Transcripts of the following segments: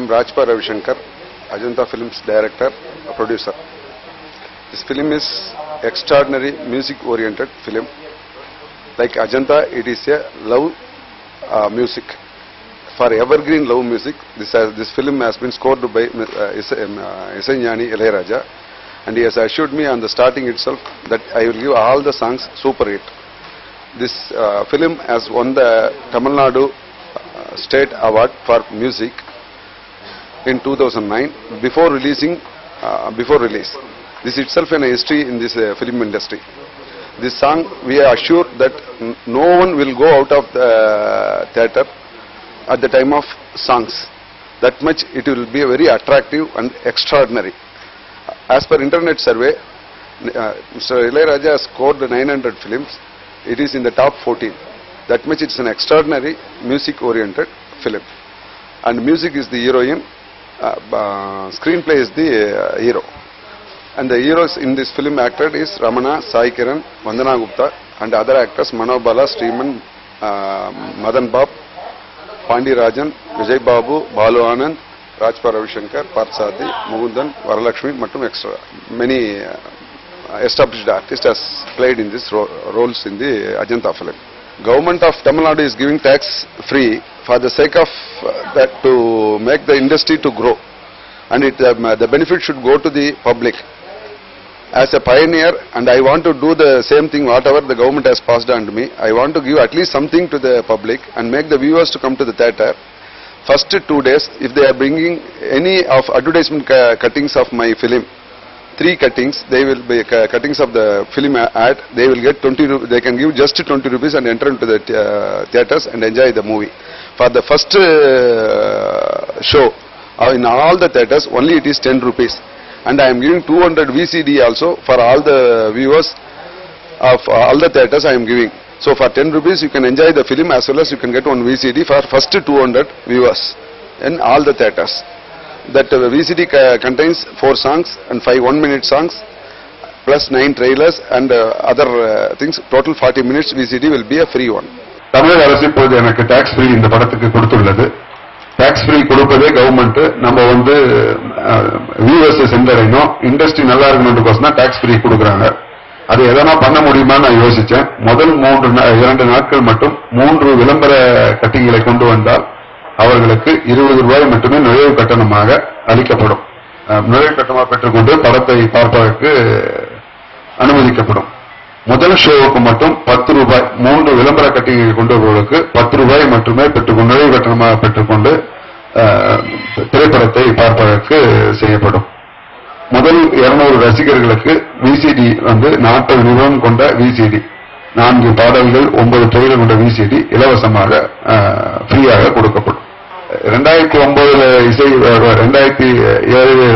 am Rajpa Ravishankar, Ajanta Films director, producer. This film is extraordinary music-oriented film. Like Ajanta, it is a love music. For evergreen love music, this film has been scored by Isaignani Ilayaraja, and he has assured me on the starting itself that I will give all the songs super hit. This film has won the Tamil Nadu State Award for Music in 2009 before release. This itself is a history in this film industry. This song, we are assured that no one will go out of the theatre at the time of songs. That much it will be very attractive and extraordinary. As per internet survey, Mr. Ilayaraja has scored 900 films. It is in the top 14. That much it's an extraordinary music-oriented film. And music is the heroine, screenplay is the hero. And the heroes in this film acted is Ramana, Sai Kiran, Vandana Gupta, and other actors Manobala, Sriman, Madan Bab, Pandi Rajan, Vijay Babu, Balu Anand, Rajpa Ravishankar, Parthsadi, Mugundan, Varalakshmi, Mattum, extra. Many established artists has played in these roles in the Ajanta film. Government of Tamil Nadu is giving tax free for the sake of that to make the industry to grow, and the benefit should go to the public. As a pioneer, and I want to do the same thing whatever the government has passed on to me. I want to give at least something to the public and make the viewers to come to the theatre. First 2 days, if they are bringing any of advertisement cuttings of my film, 3 cuttings, they will be cuttings of the film ad, they will get 20. They can give just 20 rupees and enter into the theatres and enjoy the movie. For the first show in all the theatres, only it is 10 rupees. And I am giving 200 VCD also for all the viewers of all the theatres I am giving. So for 10 rupees you can enjoy the film as well as you can get one VCD for first 200 viewers in all the theatres. That VCD contains 4 songs and 5 1-minute songs plus 9 trailers and other things. Total 40 minutes VCD will be a free one. தமிழக அரசு இப்போது எனக்கு tax free இந்த படத்துக்கு கொடுத்துள்ளது. Tax free கொடுப்பதே government நம்ம viewers சென்றடையணும், industry நல்லா இருக்கணும்ன்றதுக்கோசம் தான் டாக்ஸ் ஃப்ரீ கொடுக்குறாங்க. அது எதனா பண்ண முடியுமான்னு நான் யோசிச்சேன். முதல் 2 நாட்கள் மட்டும் 3 விளம்பர கட்டிங்களை கொண்டு வந்தால் அவர்களுக்கு 20 ரூபாய் மட்டுமே நுழைவு கட்டணமாக அளிக்கப்படும். நுழைவு கட்டணமாக பெற்றுக்கொண்டு படத்தை பார்ப்பதற்கு அனுமதிக்கப்படும். முதல் ஷோவுக்கு மட்டும் 10 ரூபாய், 3 விளம்பர கட்டிங்களை கொண்டு வருவதற்கு 10 ரூபாய் மட்டுமே நுழைவு கட்டணமாக பெற்றுக்கொண்டு திரைப்படத்தை பார்ப்பதற்கு செய்யப்படும். முதல் 200 ரசிகர்களுக்கு விசிடி 40 நிமிடம் கொண்ட விசிடி, 4 பாடல்கள் 9 ட்ரெய்லர் கொண்ட விசிடி இலவசமாக ஃப்ரீயாக கொடுக்கப்படும். 2009 இசை 2007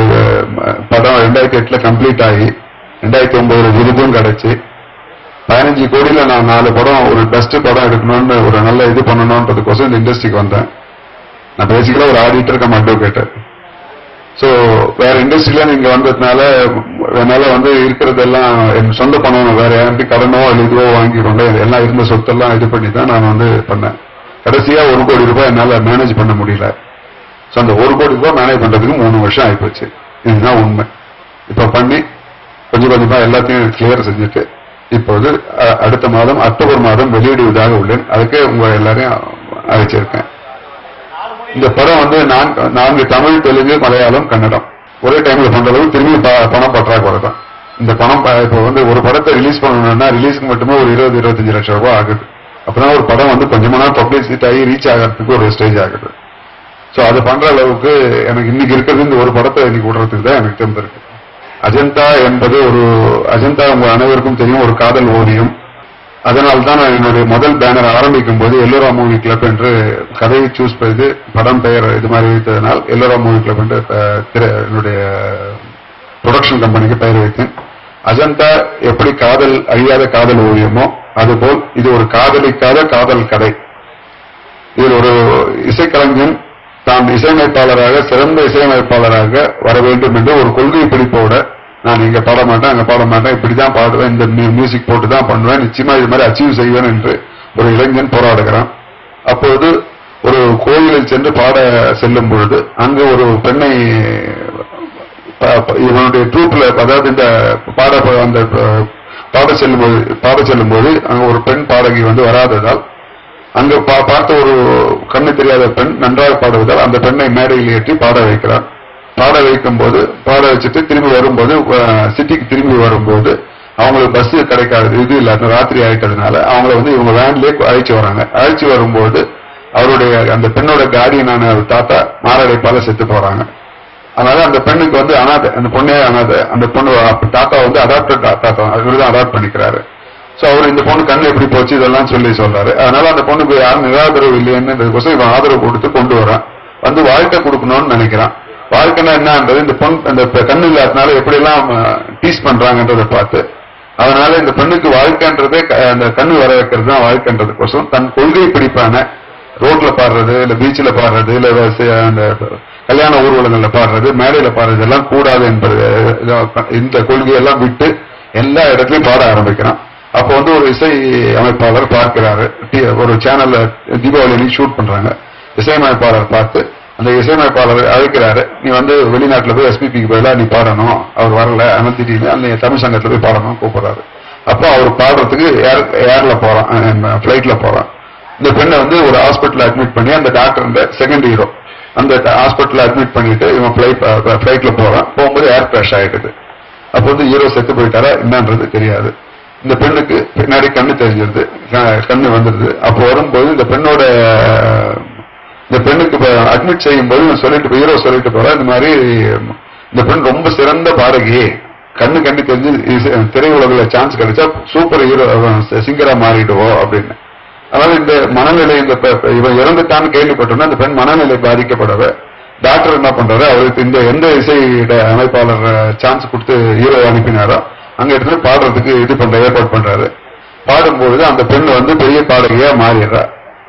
படம் 2008 கம்ப்ளீட் ஆகி 2009 விருதும் கிடைச்சு 15 கோடியில நான் 4 படம் ஒரு பெஸ்ட் படம் எடுக்கணும்னு ஒரு நல்ல இது பண்ணணும்ன்றதுக்கோசம் இந்த இண்டஸ்ட்ரிக்கு வந்தேன். நான் பேசிக்கலா ஒரு ஆடிட்டர் கம் அட்வொகேட்டர். ஸோ வேற இண்டஸ்ட்ரியில நீங்க வந்ததுனால என்னால இருக்கிறதெல்லாம் என் சொந்த பணம் வேற யாருக்கு கடனோ இதுவோ வாங்கிக்கொண்டு எல்லாம் இருந்த சொத்தெல்லாம் இது பண்ணி தான் நான் பண்ணேன். கடைசியா 1 கோடி ரூபாய் என்னால மேனேஜ் பண்ண முடியல. ஸோ அந்த 1 கோடி ரூபாய் மேனேஜ் பண்றதுக்கு 3 வருஷம் ஆயிப்போச்சு. இதுதான் உண்மை. இப்ப பண்ணி கொஞ்சம் கொஞ்சமா எல்லாத்தையும் கிளியர் செஞ்சுட்டு இப்போது அடுத்த மாதம் அக்டோபர் மாதம் வெளியிடுவதாக உள்ளேன். அதுக்கு உங்க எல்லாரையும் அழைச்சிருக்கேன். இந்த படம் 4 தமிழ், தெலுங்கு, மலையாளம், கன்னடம் ஒரே டைம்ல பண்ற அளவுக்கு திரும்பி பணம் பற்றாக்குறை தான். இந்த பணம் இப்போ ஒரு படத்தை ரிலீஸ் பண்ணணும்னா ரிலீஸ்க்கு மட்டுமே ஒரு 20-25 லட்சம் ரூபாய் ஆகுது. அப்பதான் ஒரு படம் கொஞ்சமா பப்ளிசிட்டி ஆகி ரீச் ஆகிறதுக்கு ஒரு ஸ்டேஜ் ஆகுது. ஸோ அது பண்ற அளவுக்கு எனக்கு இன்னைக்கு இருக்கிறது இந்த ஒரு படத்தை இன்னைக்கு விடுறதுக்கு தான் எனக்கு தெம்பு இருக்கு. அஜந்தா என்பது அஜந்தா உங்க அனைவருக்கும் தெரியும், ஒரு காதல் ஓவியம். அதனால்தான் நான் என்னுடைய முதல் பேனர் ஆரம்பிக்கும் போது எல்லோரா மூவி கிளப் என்று கதையை சூஸ் செய்து படம் பெயர் இது மாதிரி வைத்ததனால் எல்லோரா மூவி கிளப் என்று என்னுடைய ப்ரொடக்ஷன் கம்பெனிக்கு பெயர் வைத்தேன். அஜந்தா எப்படி அழியாத காதல் ஓவியமோ அதுபோல் இது ஒரு காதலிக்காத காதல் கதை. இதில் ஒரு இசைக்கலைஞன் தான் இசையமைப்பாளராக சிறந்த இசையமைப்பாளராக வர வேண்டும் என்று ஒரு கொள்கை பிடிப்போட நான் இங்க பாட மாட்டேன், அங்க பாட மாட்டேன், இப்படிதான் பாடுவேன், இந்த மியூசிக் போட்டு தான் பண்ணுவேன், நிச்சயமா இது மாதிரி அச்சீவ் செய்வேன் என்று ஒரு இளைஞன் போராடுகிறான். அப்போது ஒரு கோயிலில் சென்று பாட செல்லும் பொழுது அங்கு ஒரு பெண்ணை இவனுடைய ட்ரூப்ல, அதாவது இந்த பாட செல்லும் போது அங்க ஒரு பெண் பாடகி வராததால், அங்க பார்த்த ஒரு கண்ணு தெரியாத பெண் நன்றாக பாடுவதால் அந்த பெண்ணை மேடையில் ஏற்றி பாட வைக்கிறார். பாட வைக்கும் போது பாட வச்சுட்டு திரும்பி வரும்போது, சிட்டிக்கு திரும்பி வரும்போது அவங்களுக்கு பஸ் கிடைக்காது, இது இல்லாத ராத்திரி ஆயிட்டதுனால அவங்கள இவங்க வேன்லயே அழைச்சு வராங்க. அழைச்சு வரும்போது அவருடைய அந்த பெண்ணோட கார்டியனான தாத்தா மாரடைப்பால செத்து போறாங்க. அதனால அந்த பெண்ணுக்கு அனாதை, அந்த பொண்ணே அனாதை. அந்த பொண்ணு தாத்தா அடாப்டட் தாத்தா, அவருதான் அடாப்ட் பண்ணிக்கிறாரு. சோ அவர் இந்த பொண்ணு கண்ணு எப்படி போச்சு இதெல்லாம் சொல்றாரு. அதனால அந்த பொண்ணுக்கு யாரும் நிராதரவு இல்லையேன்னு இவன் ஆதரவு கொடுத்து கொண்டு வரான். வாழ்க்கை கொடுக்கணும்னு நினைக்கிறான். வாழ்க்கைனா என்னன்றது இந்த பொண்ணு அந்த கண்ணு இல்லாதனால எப்படி எல்லாம் டீஸ் பண்றாங்கன்றதை பார்த்து, அதனால இந்த பெண்ணுக்கு வாழ்க்கைன்றதே அந்த கண்ணு வர வைக்கிறது தான் வாழ்க்கைன்றதுக்கோசம் தன் கொள்கை பிடிப்பான ரோட்ல பாடுறது, இல்ல பீச்சில் பாடுறது, இல்ல அந்த கல்யாண ஊர்வலங்கள்ல பாடுறது, மேடையில பாடுறது எல்லாம் கூடாது என்பது, இந்த கொள்கையெல்லாம் விட்டு எல்லா இடத்துலயும் பாட ஆரம்பிக்கிறான். அப்போ ஒரு இசை அமைப்பாளர் பார்க்கிறாரு. ஒரு சேனல்ல தீபாவளி ஷூட் பண்றாங்க. இசையமைப்பாளர் பார்த்து அந்த இசையமைப்பாளர் அழைக்கிறாரு. நீ வெளிநாட்டுல போய் எஸ்பிபிக்கு போயில நீ பாடணும், அவர் வரல, அனந்திட்டியில அந்த தமிழ் சங்கத்துல போய் பாடணும் கூப்பிடுறாரு. அப்போ அவர் பாடுறதுக்கு ஏர்ல போறான், பிளைட்ல போறான். இந்த பெண்ணை ஒரு ஹாஸ்பிட்டல் அட்மிட் பண்ணி, அந்த டாக்டர் செகண்ட் ஹீரோ அந்த ஹாஸ்பிட்டல் அட்மிட் பண்ணிட்டு இவன் பிளைட்ல போறான். போகும்போது ஏர் கிராஷ் ஆயிடுது. அப்போ ஹீரோ செத்து போயிட்டாரா என்னன்றது தெரியாது. இந்த பெண்ணுக்கு பின்னாடி கண்ணு தெரிஞ்சிருது, கண்ணு வந்துருது. அப்போ வரும்போது இந்த பெண்ணுக்கு அட்மிட் செய்யும் போது ஹீரோ சொல்லிட்டு போற, இந்த மாதிரி இந்த பெண் ரொம்ப சிறந்த பாடகி, கண்ணு தெரிஞ்சு திரையுலகில் சான்ஸ் கிடைச்சா சூப்பர் ஹீரோ சிங்கரா மாறிடுவோம் அப்படின்னு. அதனால இந்த மனநிலை, இவன் இறந்துட்டான்னு கேள்விப்பட்டோம்னா அந்த பெண் மனநிலை பாதிக்கப்படவே டாக்டர் என்ன பண்றாரு, அவருக்கு இந்த எந்த இசை அமைப்பாளர் சான்ஸ் கொடுத்து ஹீரோ அனுப்பினாரோ அங்க இடத்துல பாடுறதுக்கு ஏற்பாடு பண்றாரு. பாடும்போது அந்த பெண் பெரிய பாடகியா மாறிடுறா.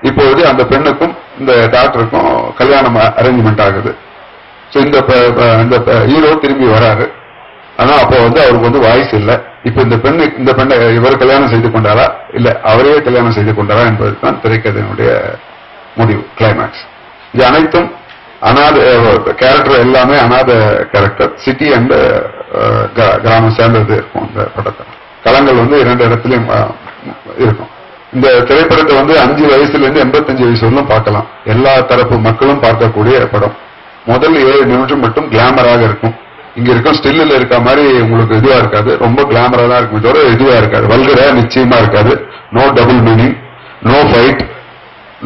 இப்போது அந்த பெண்ணுக்கும் இந்த டாக்டருக்கும் கல்யாணம் அரேஞ்ச்மெண்ட் ஆகுது. இந்த ஹீரோ திரும்பி வராரு. ஆனா அப்போ அவருக்கு வாய்ஸ் இல்ல. இப்ப இந்த பெண்ணை இவர் கல்யாணம் செய்து கொண்டாரா இல்ல அவரே கல்யாணம் செய்து கொண்டாரா என்பதுதான் திரைக்கதையினுடைய முடிவு, கிளைமேக்ஸ். இது அனைத்தும் அனாத கேரக்டர், எல்லாமே அனாத கேரக்டர். சிட்டி அண்ட் கிராமம் சேர்ந்தது இருக்கும் இந்த படத்தில். களங்கள் 2 இடத்துலயும் இருக்கும். இந்த திரைப்படத்தை 5 வயசுல இருந்து 85 வயசு வரலும் பார்க்கலாம். எல்லா தரப்பு மக்களும் பார்க்கக்கூடிய படம். முதல் 7 நிமிஷம் மட்டும் கிளாமராக இருக்கும். இங்க இருக்கும் ஸ்டில்ல இருக்க மாதிரி உங்களுக்கு இதுவா இருக்காது, ரொம்ப கிளாமரா தான் இருக்கும். தவிர இதுவா இருக்காது, வல்கரா நிச்சயமா இருக்காது. No double meaning, no fight,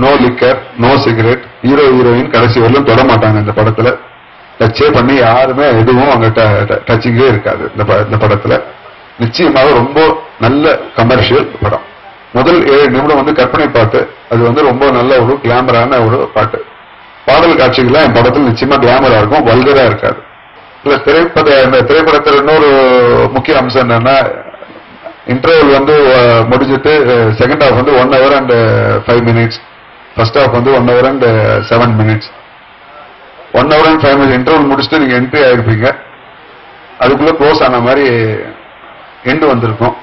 no liquor, no cigarette. Hero heroine கடைசி வரலும் தொட மாட்டாங்க இந்த படத்துல. டச்சே பண்ணி யாருமே எதுவும் அங்க டச்சிங்கே இருக்காது இந்த படத்துல. நிச்சயமாக ரொம்ப நல்ல கமர்ஷியல் படம். முதல் 7 நிமிடம் கற்பனை பாட்டு, அது ரொம்ப நல்ல ஒரு கிளாமரான ஒரு பாட்டு. பாடல் காட்சிகள்லாம் என் படத்தில் நிச்சயமா கிளாமரா இருக்கும், வல்கரா இருக்காது. இல்ல திரைப்படத்தில் இன்னொரு முக்கிய அம்சம் என்னன்னா, இன்டர்வல் முடிஞ்சிட்டு second half 1 hour and 5 minutes, first half 1 hour and 7 minutes. 1 hour and 5 minutes interval முடிச்சுட்டு நீங்க என்ட்ரி ஆயிருப்பீங்க. அதுக்குள்ள க்ளோஸ் ஆன மாதிரி எண்டு வந்திருக்கும்.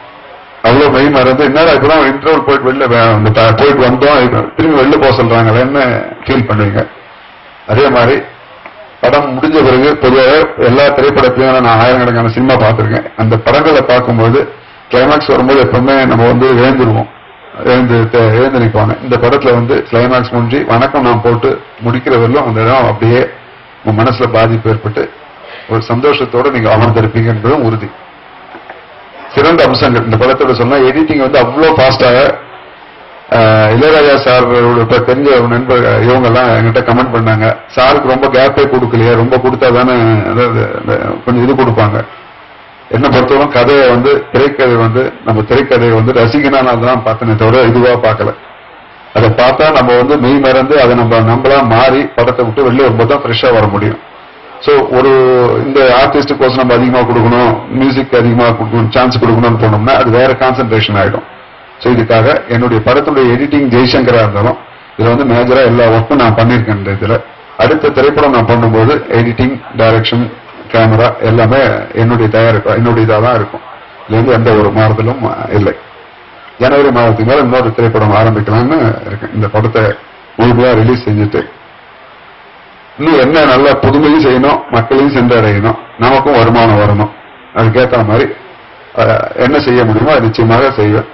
அவ்வளவு மெய் மறந்து என்னடா இப்பதான் இன்டர்வல் போயிட்டு வந்தோம், திரும்பி வெளில போக சொல்றாங்களேன்னு ஃபீல் பண்ணுவீங்க. அதே மாதிரி படம் முடிஞ்ச பிறகு பொதுவாக எல்லா திரைப்படத்திலையும் நான் ஆயிரக்கணக்கான சினிமா பார்த்திருக்கேன். அந்த படங்களை பார்க்கும்போது கிளைமேக்ஸ் வரும்போது எப்பவுமே நம்ம எழுந்துருவோம், எழுந்து நிற்பாங்க. இந்த படத்துல கிளைமேக்ஸ் முடிஞ்சு வணக்கம் நான் போட்டு முடிக்கிறவர்களும் அந்த இடம் அப்படியே உங்க மனசுல பாதிப்பு ஏற்பட்டு ஒரு சந்தோஷத்தோட நீங்க அமர்ந்திருப்பீங்க என்பதும் உறுதி. சிறந்த அம்சங்கள் இந்த படத்தோட சொன்னா, எடிட்டிங் அவ்வளவு ஃபாஸ்டாக இளையராஜா சார் தெரிஞ்ச நண்பர் இவங்க எல்லாம் என்கிட்ட கமெண்ட் பண்ணாங்க, சாருக்கு ரொம்ப கேப்பே கொடுக்கலையே, ரொம்ப கொடுத்தா தானே கொஞ்சம் இது கொடுப்பாங்க. என்ன பொறுத்தவரை கதையை திரைக்கதை நம்ம திரைக்கதையை ரசிகனால தான் பார்த்தனே தவிர இதுவா பார்க்கல. அதை பார்த்தா நம்ம மெய் மறந்து அதை நம்மளா மாறி படத்தை விட்டு வெளியே வரும்போது தான் ஃப்ரெஷ்ஷா வர முடியும். சோ ஒரு இந்த ஆர்டிஸ்டுக்கு நம்ம அதிகமா கொடுக்கணும், மியூசிக் அதிகமா கொடுக்கணும், சான்ஸ் கொடுக்கணும்னு போனோம்னா அது வேற கான்சென்ட்ரேஷன் ஆயிடும். சோ இதுக்காக என்னுடைய படத்துடைய எடிட்டிங் ஜெய்சங்கரா இருந்தாலும் இதுல மேஜரா எல்லா ஒர்க்கும் நான் பண்ணிருக்கேன். இதுல அடுத்த திரைப்படம் நான் பண்ணும்போது எடிட்டிங், டைரக்ஷன், கேமரா எல்லாமே என்னுடைய தயாரிப்பு, என்னுடைய இதாதான் இருக்கும். இதுல எந்த ஒரு மாறுதலும் இல்லை. ஜனவரி மாதத்துக்கு மேல இன்னொரு திரைப்படம் ஆரம்பிக்கலாம்னு இருக்கேன். இந்த படத்தை முழுமையா ரிலீஸ் செஞ்சுட்டு இன்னும் என்ன நல்ல புதுமையும் செய்யணும், மக்களையும் சென்றடையணும், நமக்கும் வருமானம் வரணும். அதுக்கேற்ற மாதிரி என்ன செய்ய முடியுமோ அது நிச்சயமாக செய்வேன்.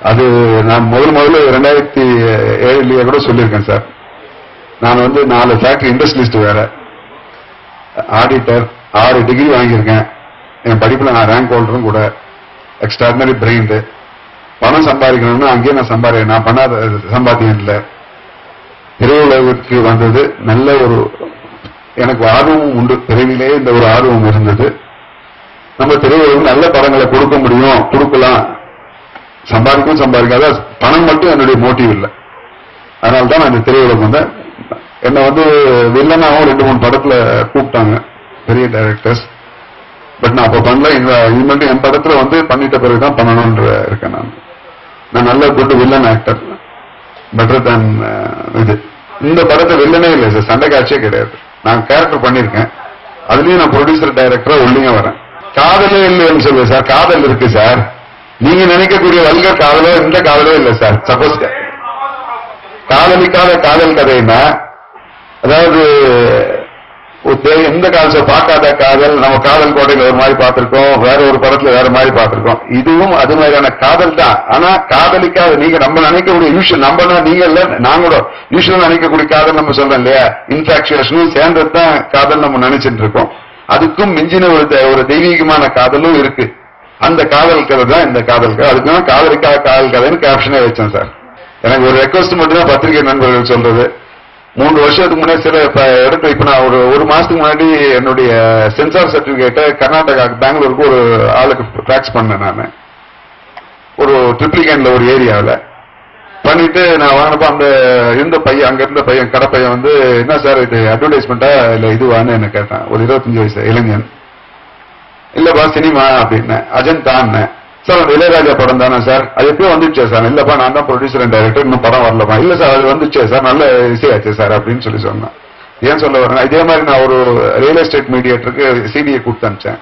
அது நான் முதல்ல 2007 கூட சொல்லியிருக்கேன் சார். நான் 4 ஃபேக்டரி இண்டஸ்ட்ரியலிஸ்ட், வேற ஆடிட்டர், 6 டிகிரி வாங்கியிருக்கேன். என் படிப்புல நான் ரேங்க் ஹோல்டரும் கூட. Extraordinary brain. பணம் சம்பாதிக்கணும்னு அங்கேயே நான் பண்ணாத சம்பாத்தியம் இல்லை. திரையுலகிற்கு வந்தது நல்ல ஒரு எனக்கு ஆர்வமும் உண்டு. பிறவிலேயே இந்த ஒரு ஆர்வம் இருந்தது. நம்ம திரையுலகம் நல்ல படங்களை கொடுக்க முடியும், கொடுக்கலாம், சம்பாதிக்காத பணம் மட்டும் என்னுடைய மோட்டிவ் இல்லை. அதனால்தான் நான் இந்த திரையுலகம் வந்தேன். என்னை வில்லனாவும் 2-3 படத்துல கூப்பிட்டாங்க பெரிய டைரக்டர்ஸ். பட் நான் அப்ப பண்ணல. இனிமேல் என் படத்துல பண்ணிட்ட பிறகுதான் பண்ணணும்ன்ற இருக்கேன். நான் நல்ல good villain actor, better than இது. இந்த படத்தை வில்லனே இல்லை சார், சண்டை காட்சியே கிடையாது. நான் கேரக்டர் பண்ணிருக்கேன். அதுலயும் நான் ப்ரொடியூசர் டைரக்டரா உள்ளிங்க வரேன். காதலே இல்லைன்னு சொல்லுவேன் சார். காதல் இருக்கு சார். நீங்க நினைக்கக்கூடிய வல்கர் காதலோ இந்த காதலோ இல்லை சார். சப்போஸ் காதலிக்காத காதல் கதைன்னா, அதாவது எந்த காதல் பார்க்காத காதல், நம்ம காதல் கோட்டையில ஒரு மாதிரி பார்த்திருக்கோம், வேற ஒரு படத்துல வேற மாதிரி பார்த்திருக்கோம். இதுவும் அது மாதிரியான காதல் தான். ஆனா காதலிக்காத நீங்க நம்ம நினைக்கக்கூடிய யூஷுவல், நம்ம நீங்க இல்ல நான் கூட யூஷுவல் நினைக்கக்கூடிய காதல் நம்ம சொல்றோம் இல்லையா, இன்ஃபாக்சுவேஷனும் சேர்ந்ததுதான் காதல் நம்ம நினைச்சிட்டு இருக்கோம். அதுக்கும் மிஞ்சின ஒரு தெய்வீகமான காதலும் இருக்கு. அந்த காதல் கதை தான் இந்த காதல் கதை. அதுக்குதான் காதலிக்காத காதல் கதைன்னு கேப்ஷனே வச்சேன் சார். எனக்கு ஒரு ரெக்வஸ்ட் மட்டும் தான் பத்திரிகை நண்பர்கள் சொல்றது. 3 வருஷத்துக்கு முன்னாடி சில இடத்துல இப்ப நான் ஒரு மாசத்துக்கு முன்னாடி என்னுடைய சென்சார் சர்டிபிகேட்டை கர்நாடகா பெங்களூருக்கு ஒரு ஆளுக்கு டாக்ஸ் பண்ணேன். நான் ஒரு ட்ரிப்ளிகேன்ல ஒரு ஏரியாவில் பண்ணிட்டு நான் வாங்கினப்ப அந்த இருந்த பையன், அங்க இருந்த பையன், கடை பையன் என்ன சார் இது அட்வர்டைஸ்மெண்டா இல்ல இதுவான்னு என்ன கேட்டான். ஒரு 25 வயசு இளைஞன். இல்லப்பா சினிமா அப்படின்னு. அஜந்தான்னு. சார் அந்த இளையராஜா படம் தானே சார், அது எப்பயும் வந்துச்சே சார். இல்லப்பா நான் தான் ப்ரொடியூசர் அண்ட் டைரக்டர், இன்னும் படம் வரலப்பா. இல்ல சார் அது வந்துச்சே சார், நல்ல இசையாச்சு சார் அப்படின்னு சொன்னேன். ஏன் சொல்ல வரேன், இதே மாதிரி நான் ஒரு ரியல் எஸ்டேட் மீடியேட்டருக்கு சிடியை கொடுத்து அனுப்பிச்சேன்.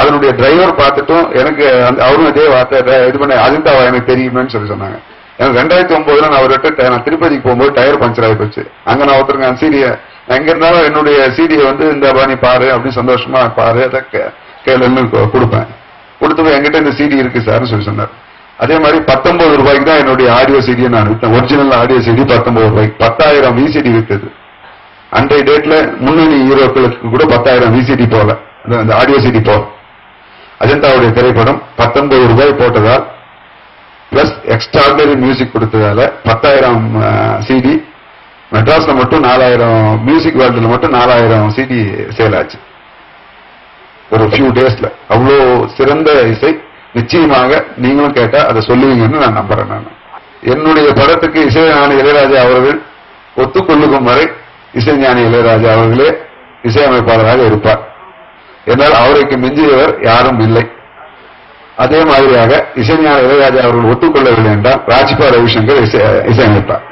அதனுடைய டிரைவர் பார்த்துட்டும் எனக்கு அவரும் இதே வார்த்தை இது பண்ண, அஜந்தாவா எனக்கு தெரியுமேன்னு சொன்னாங்க. எனக்கு 2009 நான் அவர்கிட்ட நான் திருப்பதிக்கு போகும்போது டயர் பஞ்சர் ஆகி போச்சு. அங்க நான் ஒருத்தருங்க சிடியை எங்க இருந்தாலும் என்னுடைய சிடியை இந்த பாணி பாரு அப்படின்னு சந்தோஷமா பாரு, அதை கேளுன்னு கொடுப்பேன். கொடுத்து என்கிட்ட இந்த சிடி இருக்கு சார்னு சொன்னார். அதே மாதிரி 19 ரூபாய்க்கு தான் என்னுடைய ஆடியோ சிடியை நான் விற்றேன். ஒரிஜினல் ஆடியோ சிடி 19 ரூபாய்க்கு 10,000 விசிடி விற்றது. அன்றைய டேட்ல முன்னணி ஹீரோக்களுக்கு கூட 10,000 விசிடி போல, அந்த ஆடியோ சிடி போல. அஜந்தாவுடைய திரைப்படம் 19 ரூபாய் போட்டதால் பிளஸ் எக்ஸ்ட்ராடனரி மியூசிக் கொடுத்ததால 10,000 சிடி. மெட்ராஸ்ல மட்டும் 4,000, மியூசிக் வேர்ல்டுல மட்டும் 4,000 சிடி சேல் ஆச்சு ஒரு ஃபியூ டேஸ்ல. அவ்வளோ சிறந்த இசை. நிச்சயமாக நீங்களும் கேட்டா அதை சொல்லுவீங்கன்னு நான் நம்புறேன். நான் என்னுடைய படத்துக்கு இசைஞானி இளையராஜா அவர்கள் ஒத்துக்கொள்ளும் வரை இசைஞானி இளையராஜா அவர்களே இசையமைப்பாளராக இருப்பார். என்னால் அவருக்கு மிஞ்சியவர் யாரும் இல்லை. அதே மாதிரியாக இசைஞானி இளையராஜா அவர்கள் ஒத்துக்கொள்ளவில்லை என்றால் ராஜ்பா ரவிசங்கர் இசையமைப்பார்.